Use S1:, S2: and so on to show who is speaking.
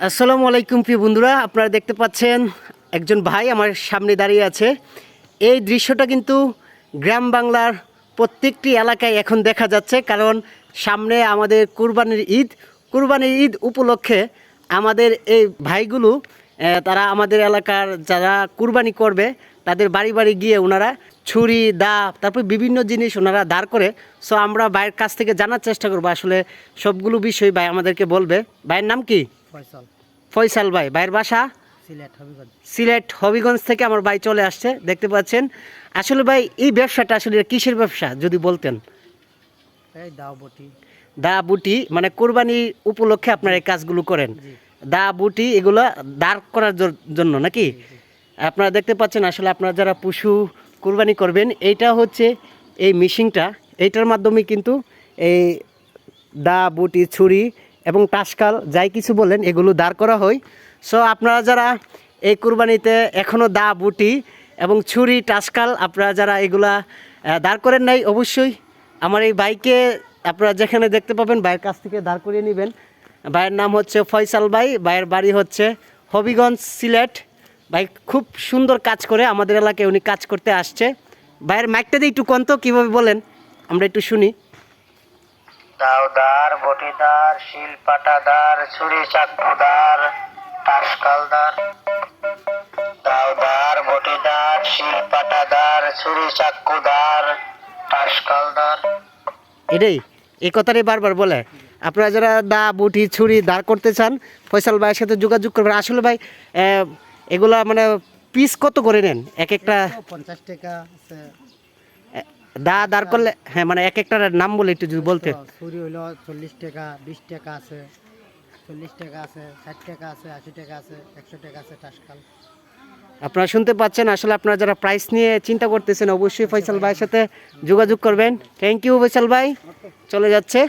S1: আসসালামু আলাইকুম প্রিয় বন্ধুরা, আপনারা দেখতে পাচ্ছেন একজন ভাই আমার সামনে দাঁড়িয়ে আছে। এই দৃশ্যটা কিন্তু গ্রাম বাংলার প্রত্যেকটি এলাকায় এখন দেখা যাচ্ছে, কারণ সামনে আমাদের কুরবানির ঈদ উপলক্ষে আমাদের এই ভাইগুলো তারা আমাদের এলাকার যারা কুরবানি করবে তাদের বাড়ি বাড়ি গিয়ে ওনারা ছুরি দা তারপর বিভিন্ন জিনিস ওনারা দাঁড় করে। সো আমরা ভাইয়ের কাছ থেকে জানার চেষ্টা করবো আসলে সবগুলো বিষয় ভাই আমাদেরকে বলবে। ভাইয়ের নাম কি? ফয়সাল ভাই। ভাইয়ের বাসা সিলেট হবিগঞ্জ থেকে আমার ভাই চলে আসছে, দেখতে পাচ্ছেন। আসলে ভাই এই ব্যবসাটা আসলে কিসের ব্যবসা যদি বলতেন? দা বুটি মানে কোরবানি উপলক্ষে আপনারা এই কাজগুলো করেন, দা বুটি এগুলো দাঁড় করার জন্য নাকি? আপনারা দেখতে পাচ্ছেন আসলে আপনারা যারা পশু কোরবানি করবেন, এইটা হচ্ছে এই মেশিনটা, এইটার মাধ্যমে কিন্তু এই দা বুটি ছুরি এবং টাসকাল যাই কিছু বলেন এগুলো দাঁড় করা হয়। সো আপনারা যারা এই কুরবানিতে এখনও দা বুটি এবং ছুরি টাসকাল আপনারা যারা এগুলা দাঁড় করেন নাই, অবশ্যই আমার এই বাইকে আপনারা যেখানে দেখতে পাবেন ভাইয়ের কাছ থেকে দাঁড় করিয়ে নেবেন। ভাইয়ের নাম হচ্ছে ফয়সাল ভাই, ভাইয়ের বাড়ি হচ্ছে হবিগঞ্জ সিলেট। ভাই খুব সুন্দর কাজ করে, আমাদের এলাকায় উনি কাজ করতে আসছে। ভাইয়ের মাইকটা দিয়ে একটু কন্ত কীভাবে বলেন আমরা একটু শুনি।
S2: দাওদার, বটিদার, শিলপাটাদার, ছুরি চাকুদার, টাসকালদার। দাওদার, বটিদার, শিলপাটাদার, ছুরি চাকুদার, টাসকালদার।
S1: এটাই এই কথাটাই বারবার বলে। আপনারা যারা দা বুটি ছুরি দাঁড় করতে চান ফয়সাল ভাইয়ের সাথে যোগাযোগ করবেন। আসলে ভাই এগুলা মানে পিস কত করে নেন? এক একটা
S3: 50 টাকা আছে।
S1: দা দাঁড় করলে হ্যাঁ, মানে এক একটার নাম বলে একটু যদি বলতে।
S3: ছুরি হইলো 40 টাকা, 20 টাকা আছে, 40 টাকা আছে, 60 টাকা আছে, 80 টাকা আছে, 100 টাকা আছে টাসকাল।
S1: আপনারা শুনতে পাচ্ছেন, আসলে আপনারা যারা প্রাইস নিয়ে চিন্তা করতেছেন অবশ্যই ফয়সাল ভাইয়ের সাথে যোগাযোগ করবেন। থ্যাংক ইউ ফয়সাল ভাই, চলে যাচ্ছে।